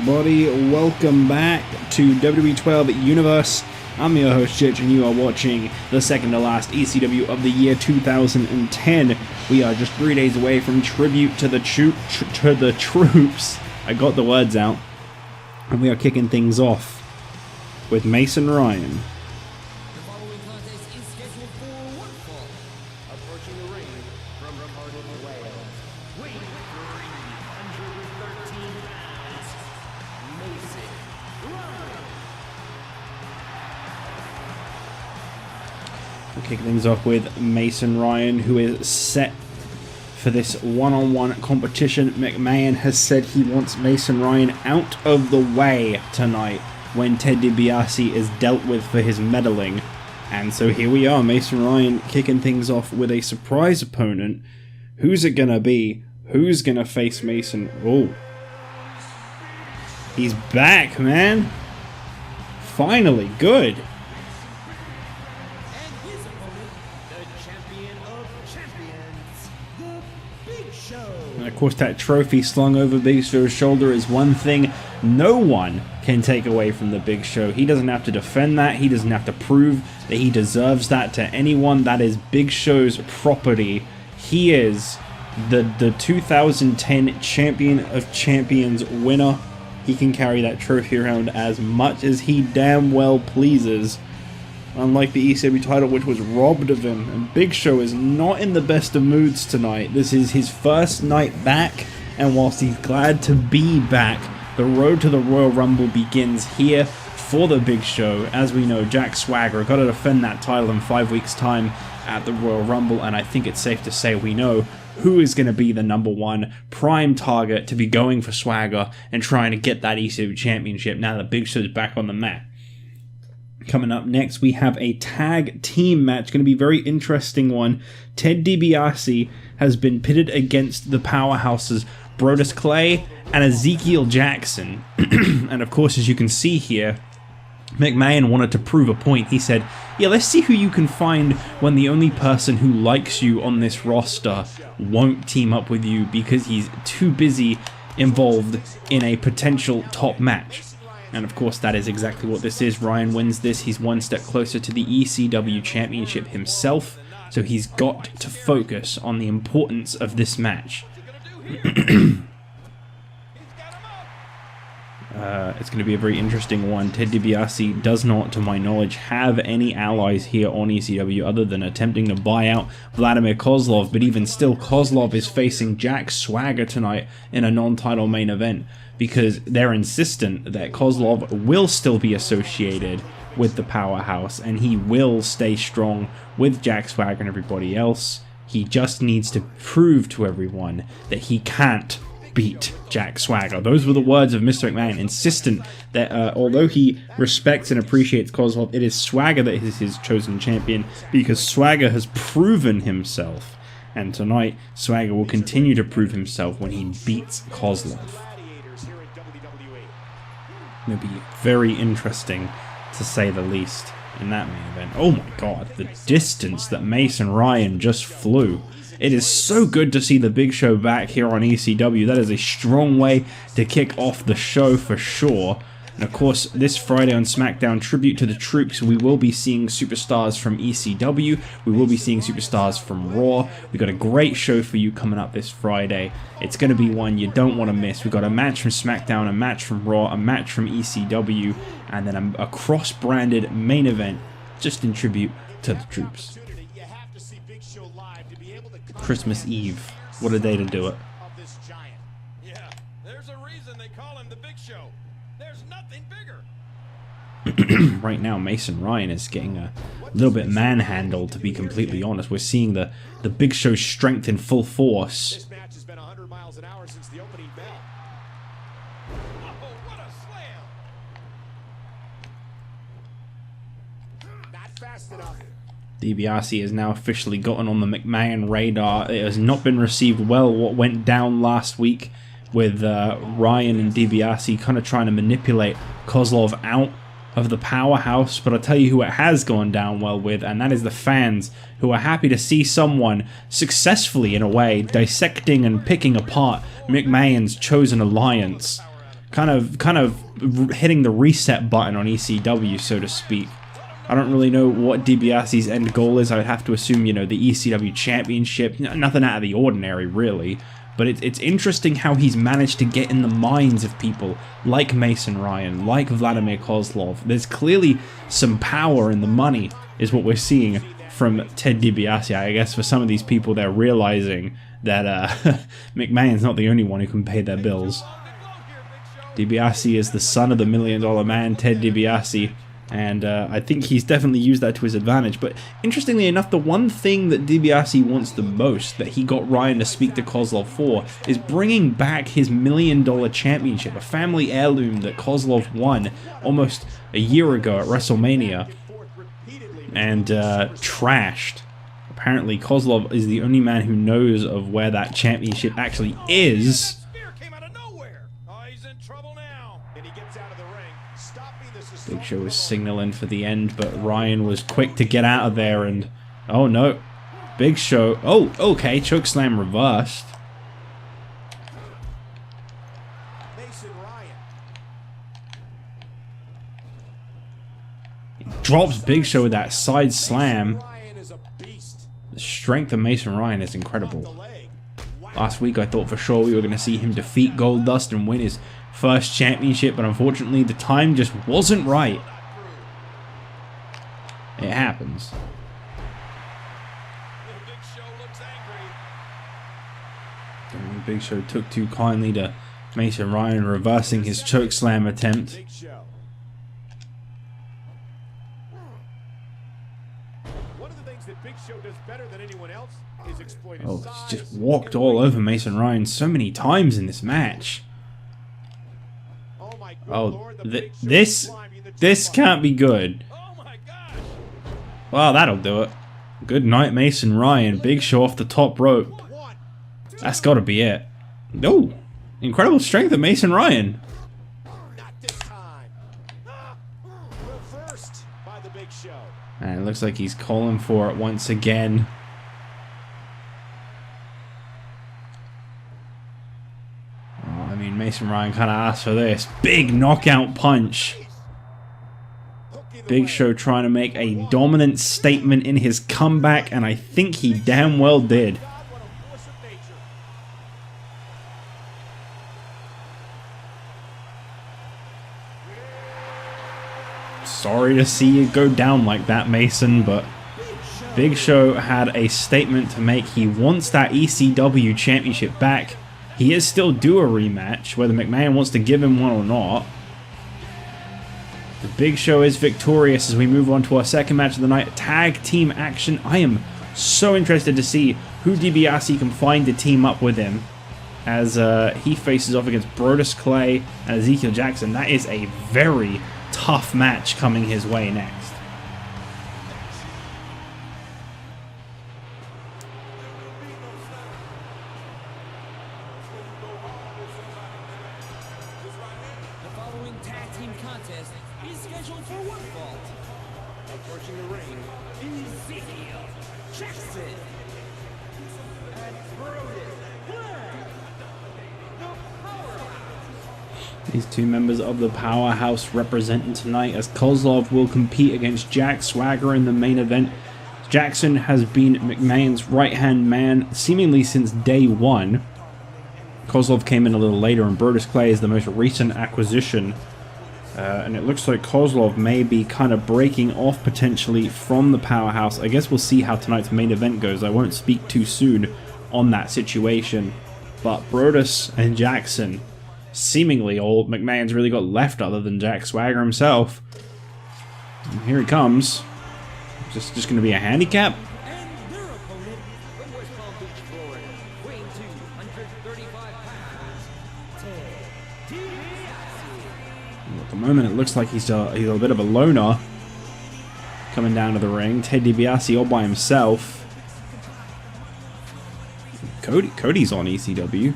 everybody, welcome back to WWE 12 Universe. I'm your host Chich and you are watching the second to last ECW of the year 2010. We are just 3 days away from Tribute to the Troops. I got the words out. And we are kicking things off with Mason Ryan. Kick things off with Mason Ryan, who is set for this one-on-one competition. McMahon has said he wants Mason Ryan out of the way tonight when Ted DiBiase is dealt with for his meddling. And so here we are, Mason Ryan kicking things off with a surprise opponent. Who's it gonna be? Who's gonna face Mason? Oh, he's back, man. Finally, good. Of course, that trophy slung over Big Show's shoulder is one thing no one can take away from the Big Show. He doesn't have to defend that. He doesn't have to prove that he deserves that to anyone. That is Big Show's property. He is the 2010 Champion of Champions winner. He can carry that trophy around as much as he damn well pleases. Unlike the ECW title, which was robbed of him. And Big Show is not in the best of moods tonight. This is his first night back, and whilst he's glad to be back, the road to the Royal Rumble begins here for the Big Show. As we know, Jack Swagger got to defend that title in 5 weeks' time at the Royal Rumble, and I think it's safe to say we know who is going to be the #1 prime target to be going for Swagger and trying to get that ECW Championship now that Big Show's back on the map. Coming up next, we have a tag team match. Going to be a very interesting one. Ted DiBiase has been pitted against the powerhouses Brodus Clay and Ezekiel Jackson. And of course, as you can see here, McMahon wanted to prove a point. He said, yeah, let's see who you can find when the only person who likes you on this roster won't team up with you because he's too busy involved in a potential top match. And of course, that is exactly what this is. Ryan wins this. He's one step closer to the ECW Championship himself. So he's got to focus on the importance of this match. It's going to be a very interesting one. Ted DiBiase does not, to my knowledge, have any allies here on ECW other than attempting to buy out Vladimir Kozlov. But even still, Kozlov is facing Jack Swagger tonight in a non-title main event, because they're insistent that Kozlov will still be associated with the powerhouse and he will stay strong with Jack Swagger and everybody else. He just needs to prove to everyone that he can't beat Jack Swagger. Those were the words of Mr. McMahon, insistent that although he respects and appreciates Kozlov, it is Swagger that is his chosen champion because Swagger has proven himself. And tonight, Swagger will continue to prove himself when he beats Kozlov. It'll be very interesting, to say the least, in that main event. Oh my god, the distance that Mason Ryan just flew. It is so good to see the Big Show back here on ECW. That is a strong way to kick off the show for sure. And of course, this Friday on SmackDown, Tribute to the Troops, we will be seeing superstars from ECW. We will be seeing superstars from Raw. We've got a great show for you coming up this Friday. It's going to be one you don't want to miss. We've got a match from SmackDown, a match from Raw, a match from ECW, and then a cross-branded main event just in tribute to the troops. Christmas Eve. What a day to do it. Yeah, there's a reason they call him the Big Show. There's nothing bigger. Right now, Mason Ryan is getting a little bit manhandled, to be completely honest. We're seeing the Big Show's strength in full force. This match has been 100 miles an hour since the opening bell. Oh, what a slam! Not fast enough. DiBiase has now officially gotten on the McMahon radar. It has not been received well what went down last week with Ryan and DiBiase kind of trying to manipulate Kozlov out of the powerhouse. But I'll tell you who it has gone down well with, and that is the fans, who are happy to see someone successfully, in a way, dissecting and picking apart McMahon's chosen alliance. kind of hitting the reset button on ECW, so to speak. I don't really know what DiBiase's end goal is. I would have to assume, you know, the ECW Championship. Nothing out of the ordinary, really. But it's interesting how he's managed to get in the minds of people like Mason Ryan, like Vladimir Kozlov. There's clearly some power in the money, is what we're seeing from Ted DiBiase. I guess for some of these people, they're realizing that McMahon's not the only one who can pay their bills. DiBiase is the son of the $1 Million Man, Ted DiBiase. And I think he's definitely used that to his advantage. But interestingly enough, the one thing that DiBiase wants the most, that he got Ryan to speak to Kozlov for, is bringing back his $1 Million Championship, a family heirloom that Kozlov won almost a year ago at WrestleMania and trashed. Apparently, Kozlov is the only man who knows of where that championship actually is. Big Show was signaling for the end, but Ryan was quick to get out of there, and oh no, Big Show, oh okay, chokeslam reversed. He drops Big Show with that side slam. The strength of Mason Ryan is incredible. Last week I thought for sure we were going to see him defeat Goldust and win his first championship, but unfortunately the time just wasn't right. It happens. Big Show took too kindly to Mason Ryan reversing his chokeslam attempt. Oh, he's just walked all over Mason Ryan so many times in this match. Oh, this can't be good. Well, that'll do it. Good night, Mason Ryan. Big Show off the top rope. That's got to be it. Oh, incredible strength of Mason Ryan. And it looks like he's calling for it once again. Mason Ryan kind of asked for this. Big knockout punch. Big Show trying to make a dominant statement in his comeback, and I think he damn well did. Sorry to see you go down like that, Mason, but Big Show had a statement to make. He wants that ECW Championship back. He is still due a rematch, whether McMahon wants to give him one or not. The Big Show is victorious as we move on to our second match of the night, tag team action. I am so interested to see who DiBiase can find to team up with him as he faces off against Brodus Clay and Ezekiel Jackson. That is a very tough match coming his way next. Approaching the ring, Ezekiel Jackson and Brodus Clay, the Powerhouse. These two members of the Powerhouse representing tonight, as Kozlov will compete against Jack Swagger in the main event. Jackson has been McMahon's right-hand man seemingly since day one. Kozlov came in a little later, and Brodus Clay is the most recent acquisition. And it looks like Kozlov may be kind of breaking off potentially from the Powerhouse. I guess we'll see how tonight's main event goes. I won't speak too soon on that situation. But Brodus and Jackson, seemingly all McMahon's really got left other than Jack Swagger himself. And here he comes. Just going to be a handicap? And their opponent from West Palm Beach, Florida, weighing 235 pounds, Ted DiBiase. At the moment, it looks like he's a bit of a loner coming down to the ring. Ted DiBiase all by himself. Cody's on ECW.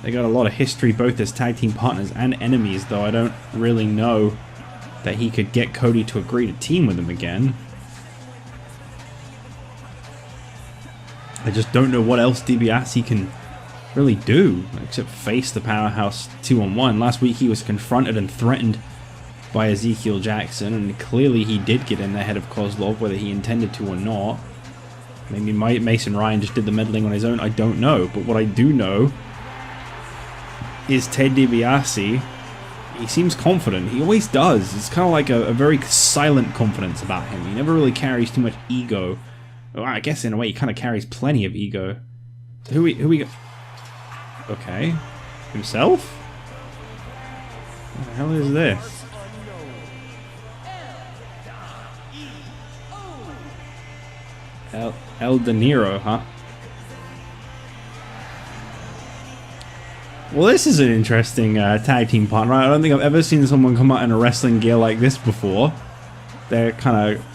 They got a lot of history both as tag team partners and enemies, though I don't really know that he could get Cody to agree to team with him again. I just don't know what else DiBiase can really do, except face the Powerhouse 2-on-1. Last week he was confronted and threatened by Ezekiel Jackson, and clearly he did get in the head of Kozlov, whether he intended to or not. Maybe Mason Ryan just did the meddling on his own, I don't know. But what I do know is Ted DiBiase, he seems confident. He always does. It's kind of like a very silent confidence about him. He never really carries too much ego. Well, I guess in a way he kind of carries plenty of ego. Who we got? Okay. Himself? What the hell is this? El De Niro, huh? Well, this is an interesting tag team partner. I don't think I've ever seen someone come out in a wrestling gear like this before. They're kind of...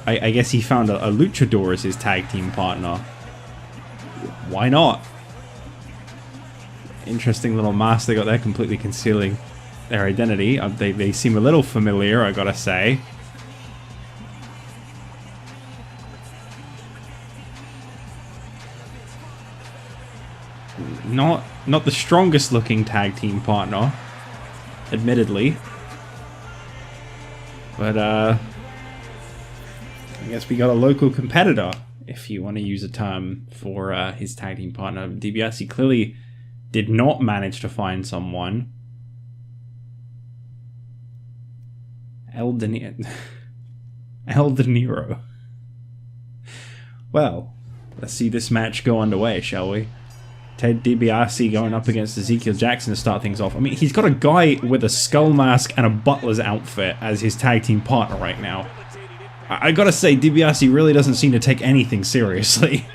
I guess he found a luchador as his tag team partner. Why not? Interesting little mask they got there, completely concealing their identity. They seem a little familiar, I gotta say. Not the strongest looking tag team partner, admittedly. But I guess we got a local competitor, if you want to use a term for his tag team partner. DiBiase clearly did not manage to find someone. El De Niro. Well, let's see this match go underway, shall we? Ted DiBiase going up against Ezekiel Jackson to start things off. I mean, he's got a guy with a skull mask and a butler's outfit as his tag team partner right now. I gotta say, DiBiase really doesn't seem to take anything seriously.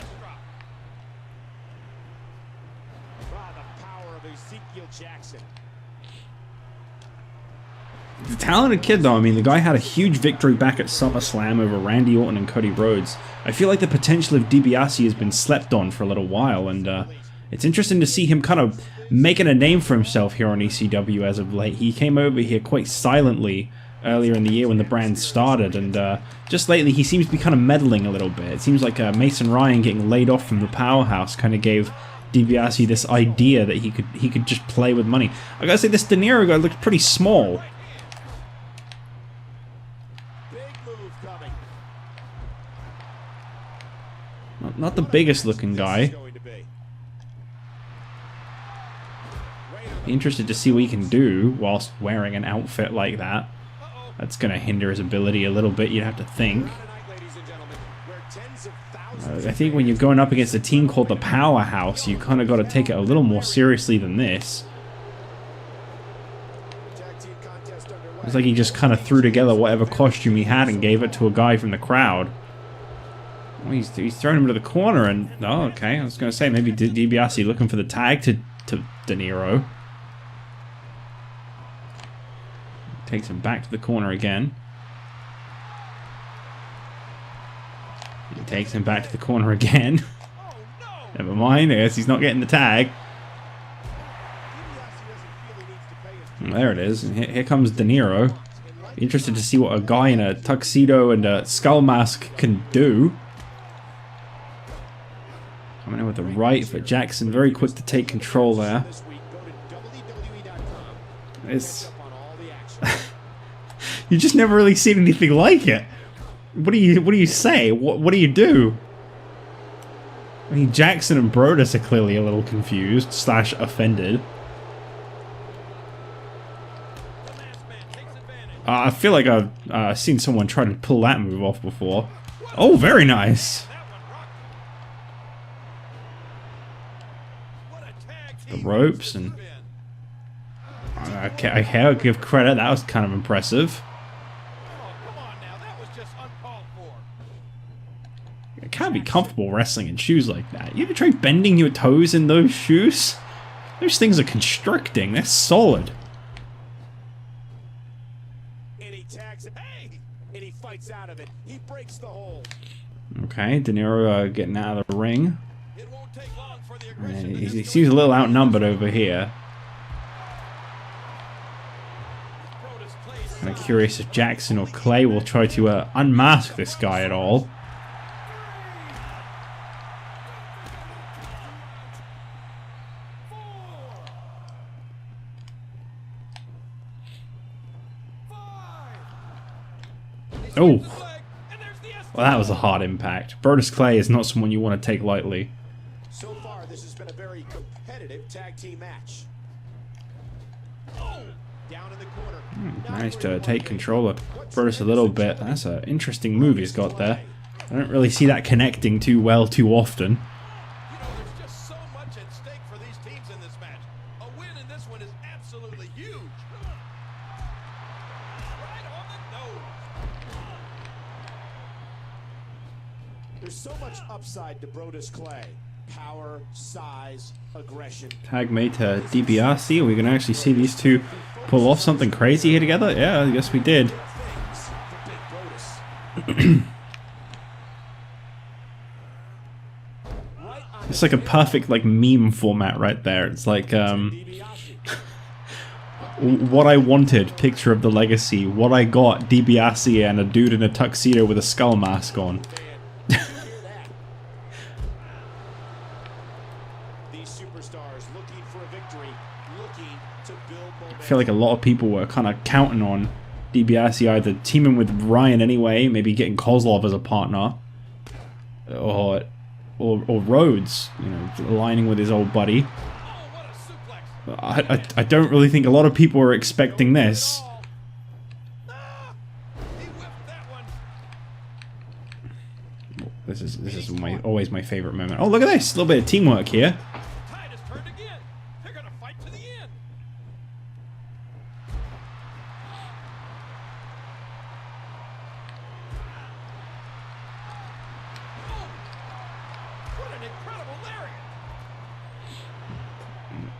The talented kid, though. I mean, the guy had a huge victory back at SummerSlam over Randy Orton and Cody Rhodes. I feel like the potential of DiBiase has been slept on for a little while, and it's interesting to see him kind of making a name for himself here on ECW as of late. He came over here quite silently earlier in the year when the brand started, and just lately he seems to be kind of meddling a little bit. It seems like Mason Ryan getting laid off from the Powerhouse kind of gave DiBiase this idea that he could just play with money. I gotta say, this De Niro guy looks pretty small. Not the biggest looking guy. Be interested to see what he can do whilst wearing an outfit like that. That's going to hinder his ability a little bit, you'd have to think. I think when you're going up against a team called the Powerhouse, you kind of got to take it a little more seriously than this. It's like he just kind of threw together whatever costume he had and gave it to a guy from the crowd. Well, he's thrown him to the corner, and oh, okay. I was going to say maybe DiBiase looking for the tag to De Niro. Takes him back to the corner again. He takes him back to the corner again. Never mind. I guess he's not getting the tag. And there it is. And here comes De Niro. Be interested to see what a guy in a tuxedo and a skull mask can do. Coming in with the right, but Jackson very quick to take control there. It's... you just never really seen anything like it. What do you say? What do you do? I mean, Jackson and Brodus are clearly a little confused / offended. I feel like I've seen someone try to pull that move off before. Oh, very nice. The ropes and I'll give credit. That was kind of impressive. It can't be comfortable wrestling in shoes like that. You ever try bending your toes in those shoes? Those things are constricting. They're solid. Okay, De Niro getting out of the ring. He seems a little outnumbered over here. Kind of curious if Jackson or Clay will try to unmask this guy at all. Oh, well, that was a hard impact. Brodus Clay is not someone you want to take lightly. So far, this has been a very competitive tag team match. Down in the corner. Managed to take control of Brodus a little bit. That's an interesting move he's got there. I don't really see that connecting too well too often. You know, there's just so much at stake for these teams in this match. A win in this one is absolutely huge. Right on the nose. There's so much upside to Brodus Clay. Power, size, aggression. Tag made to DiBiase. Are we going to actually see these two pull off something crazy here together? Yeah, I guess we did. It's like a perfect like meme format right there. It's like what I wanted, picture of the legacy. What I got, DiBiase and a dude in a tuxedo with a skull mask on. I feel like a lot of people were kind of counting on DiBiase either teaming with Ryan anyway, maybe getting Kozlov as a partner, or Rhodes, you know, aligning with his old buddy. I don't really think a lot of people were expecting this. This is always my favorite moment. Oh, look at this! A little bit of teamwork here.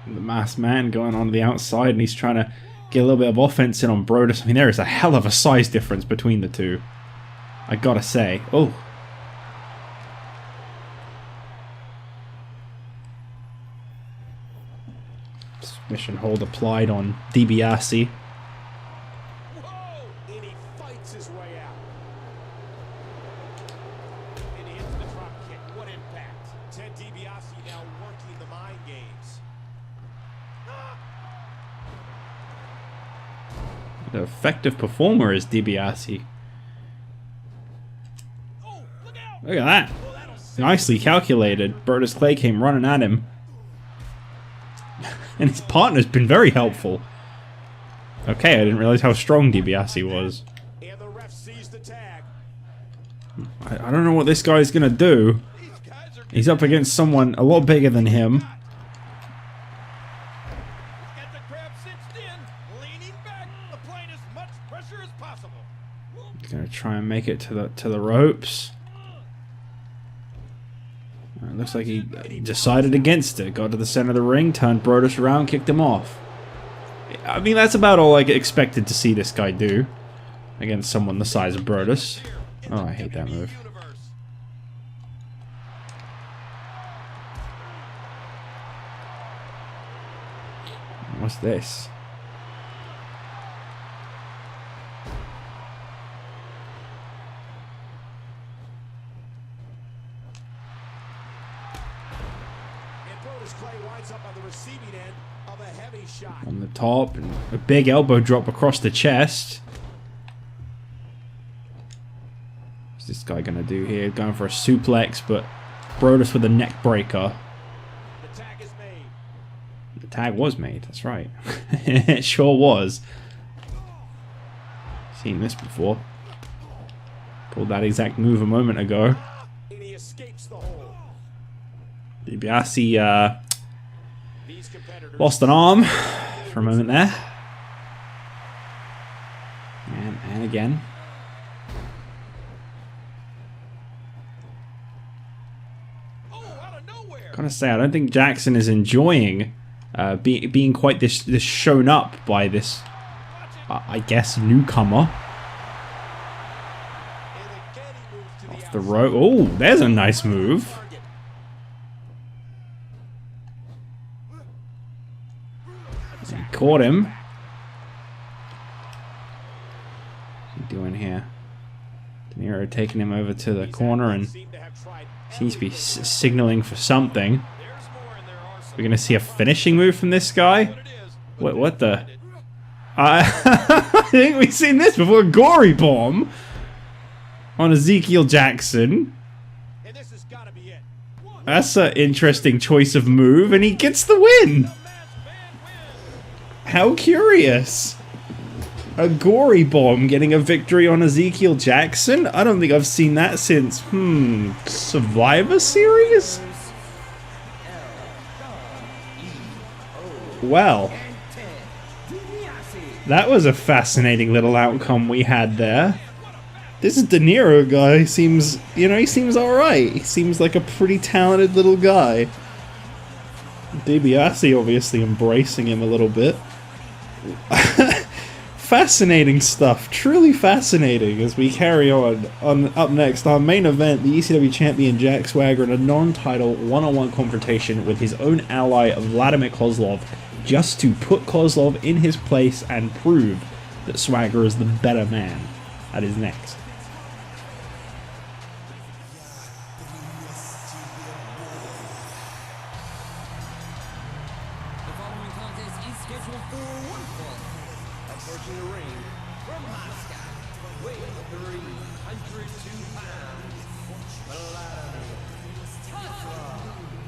The masked man going on the outside, and he's trying to get a little bit of offense in on Brodus. I mean, there is a hell of a size difference between the two, I gotta say. Oh. Submission hold applied on DiBiase. And he fights his way out. And he hits the drop kick. What impact. Ted DiBiase now working the mind games. The effective performer is DiBiase. Look at that. Nicely calculated. Brodus Clay came running at him. And his partner's been very helpful. Okay, I didn't realize how strong DiBiase was. And the ref sees the tag. I don't know what this guy's gonna do. He's up against someone a lot bigger than him. He's gonna try and make it to the ropes. It looks like he decided against it. Got to the center of the ring, turned Brodus around, kicked him off. I mean, that's about all I expected to see this guy do against someone the size of Brodus. Oh, I hate that move. What's this? On the top, and a big elbow drop across the chest. What's this guy gonna do here? Going for a suplex, but Brodus with a neck breaker. The tag is made. The tag was made, that's right. It sure was. Seen this before. Pulled that exact move a moment ago. And he escapes the hole. DiBiase lost an arm for a moment there. And again. Gotta say, I don't think Jackson is enjoying being quite this shown up by this, I guess, newcomer. Off the rope. Oh, there's a nice move. He caught him. What's he doing here? De Niro taking him over to the corner and seems to be signaling for something. We're gonna see a finishing move from this guy? What the? I think we've seen this before. Gory bomb. on Ezekiel Jackson. And this has got to be it. That's an interesting choice of move, and he gets the win. How curious. A gory bomb getting a victory on Ezekiel Jackson? I don't think I've seen that since, Survivor Series? Well, that was a fascinating little outcome we had there. This De Niro guy seems, he seems alright. He seems like a pretty talented little guy. DiBiase obviously embracing him a little bit. Fascinating stuff, truly fascinating as we carry on. Up next, our main event, the ECW Champion Jack Swagger in a non-title one-on-one confrontation with his own ally Vladimir Kozlov, just to put Kozlov in his place and prove that Swagger is the better man. That is next.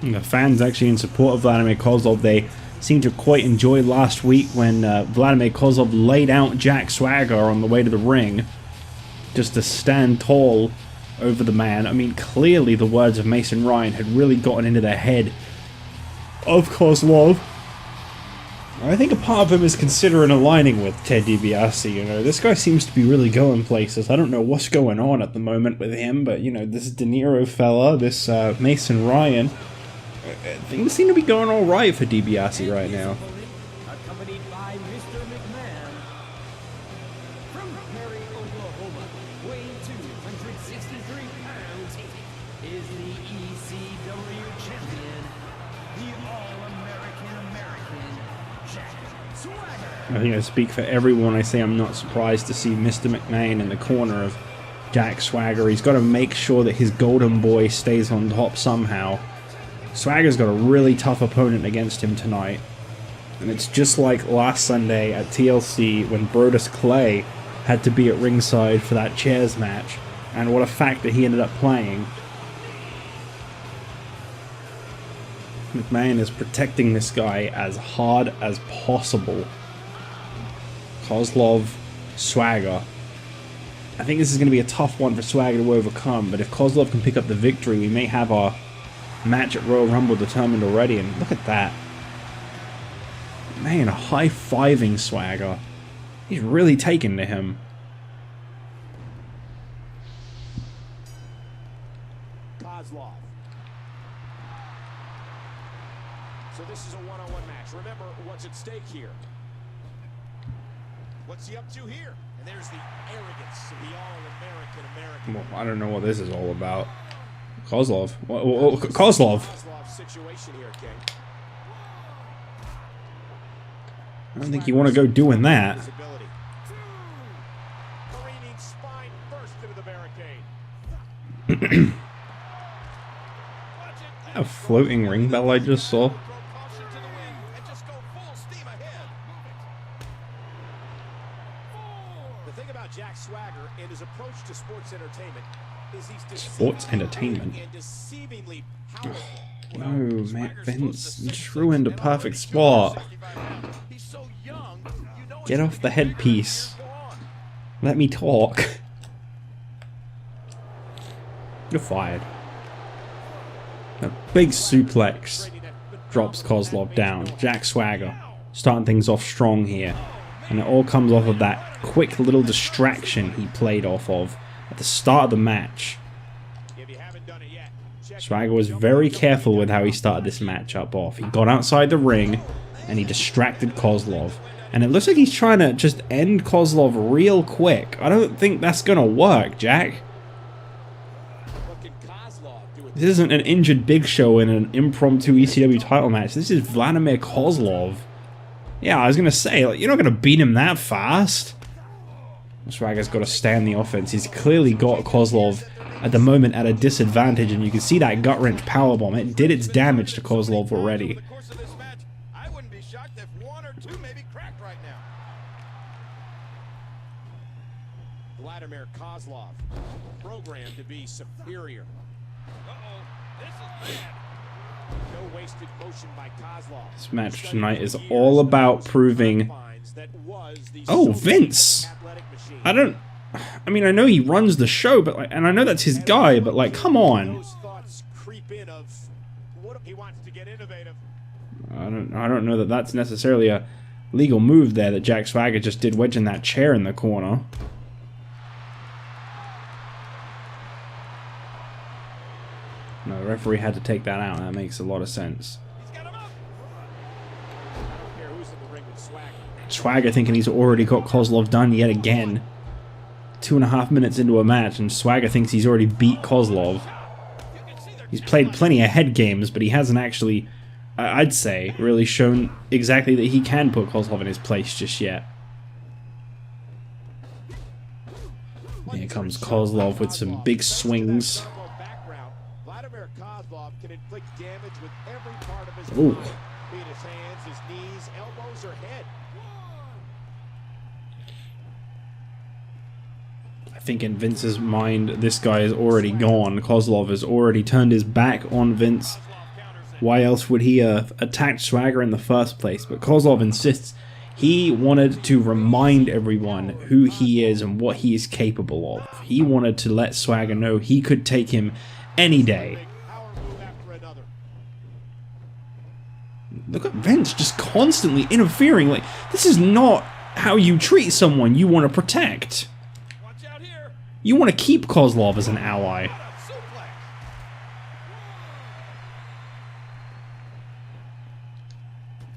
The fans actually in support of Vladimir Kozlov. They seemed to quite enjoy last week when Vladimir Kozlov laid out Jack Swagger on the way to the ring just to stand tall over the man. I mean, clearly the words of Mason Ryan had really gotten into the head of Kozlov. I think a part of him is considering aligning with Ted DiBiase. This guy seems to be really going places. I don't know what's going on at the moment with him, but this De Niro fella, this Mason Ryan, things seem to be going all right for DiBiase right now. Accompanied by Mr. McMahon from Perry, Oklahoma, weighing 263 pounds, is the ECW Champion, the All-American Jack Swagger. I think I speak for everyone. I say I'm not surprised to see Mr. McMahon in the corner of Jack Swagger. He's got to make sure that his golden boy stays on top somehow. Swagger's got a really tough opponent against him tonight. And it's just like last Sunday at TLC when Brodus Clay had to be at ringside for that chairs match. And what a fact that he ended up playing. McMahon is protecting this guy as hard as possible. Kozlov, Swagger. I think this is going to be a tough one for Swagger to overcome, but if Kozlov can pick up the victory, we may have our match at Royal Rumble determined already. And look at that. Man, high-fiving Swagger. He's really taken to him. Kozlov. So this is a one-on-one match. Remember what's at stake here. What's he up to here? And there's the arrogance of the all-American. Well, I don't know what this is all about. Kozlov. Kozlov. Situation here, King. I don't think you want to go doing that. A floating ring bell I just saw. The thing about Jack Swagger and his approach to sports entertainment is he's Sports entertainment. and deceivingly powerful. No, man, Vince drew into perfect spot. Get off the headpiece. Let me talk. You're fired. A big suplex drops Kozlov down. Jack Swagger starting things off strong here. And it all comes off of that quick little distraction he played off of at the start of the match. Swagger was very careful with how he started this matchup off. He got outside the ring and he distracted Kozlov. And it looks like he's trying to just end Kozlov real quick. I don't think that's going to work, Jack. This isn't an injured Big Show in an impromptu ECW title match. This is Vladimir Kozlov. Yeah, I was going to say, like, you're not going to beat him that fast. Swagger's got to stay on the offense. He's clearly got Kozlov at the moment at a disadvantage, and you can see that gut-wrench powerbomb. It did its damage to Kozlov already. I wouldn't be shocked if 1 or 2 maybe cracked right now. Vladimir Kozlov, programmed to be superior. This is bad. No wasted motion by Kozlov. This match tonight is all about proving... Oh, Vince! I mean, I know he runs the show, but like, and I know that's his guy, but like, come on. Those thoughts creep in of what he wants to get innovative. I don't know that that's necessarily a legal move there that Jack Swagger just did, wedging that chair in the corner. No, the referee had to take that out. That makes a lot of sense. He's got him up. I don't care who's in the ring with Swagger. Swagger thinking he's already got Kozlov done yet again. 2.5 minutes into a match, and Swagger thinks he's already beat Kozlov. He's played plenty of head games, but he hasn't actually, I'd say, really shown exactly that he can put Kozlov in his place just yet. Here comes Kozlov with some big swings. Vladimir Kozlov can inflict damage with every part of his Ooh. body, be it his hands, his knees, elbows, or head. I think in Vince's mind, this guy is already gone. Kozlov has already turned his back on Vince. Why else would he attack Swagger in the first place? But Kozlov insists he wanted to remind everyone who he is and what he is capable of. He wanted to let Swagger know he could take him any day. Look at Vince just constantly interfering. Like, this is not how you treat someone you want to protect. You want to keep Kozlov as an ally.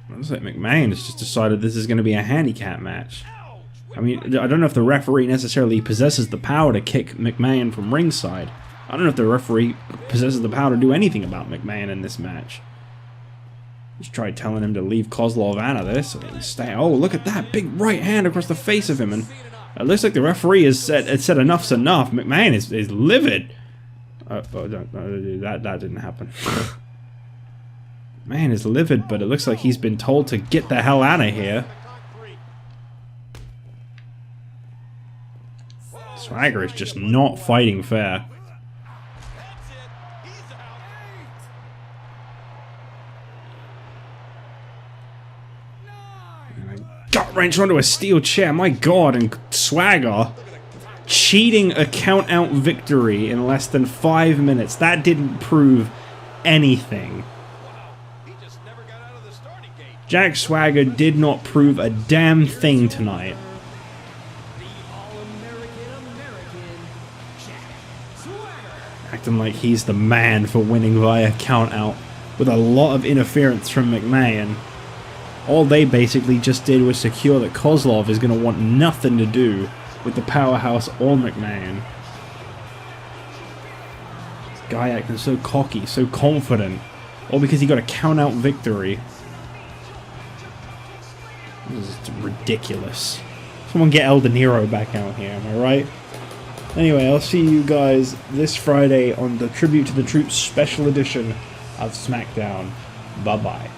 Looks like McMahon has just decided this is going to be a handicap match. I mean, I don't know if the referee necessarily possesses the power to kick McMahon from ringside. I don't know if the referee possesses the power to do anything about McMahon in this match. Just tried telling him to leave Kozlov out of this. Stay. Oh, look at that big right hand across the face of him, and it looks like the referee has said enough's enough. McMahon is livid. That didn't happen. Man is livid, but it looks like he's been told to get the hell out of here. Swagger is just not fighting fair. Gut wrench onto a steel chair, my god, and Swagger cheating a count out victory in less than 5 minutes. That didn't prove anything. Jack Swagger did not prove a damn thing tonight. Acting like he's the man for winning via count out with a lot of interference from McMahon. All they basically just did was secure that Kozlov is going to want nothing to do with the powerhouse or McMahon. This guy acting so cocky, so confident, all because he got a count-out victory. This is ridiculous. Someone get El De Niro back out here, am I right? Anyway, I'll see you guys this Friday on the Tribute to the Troops special edition of SmackDown. Bye-bye.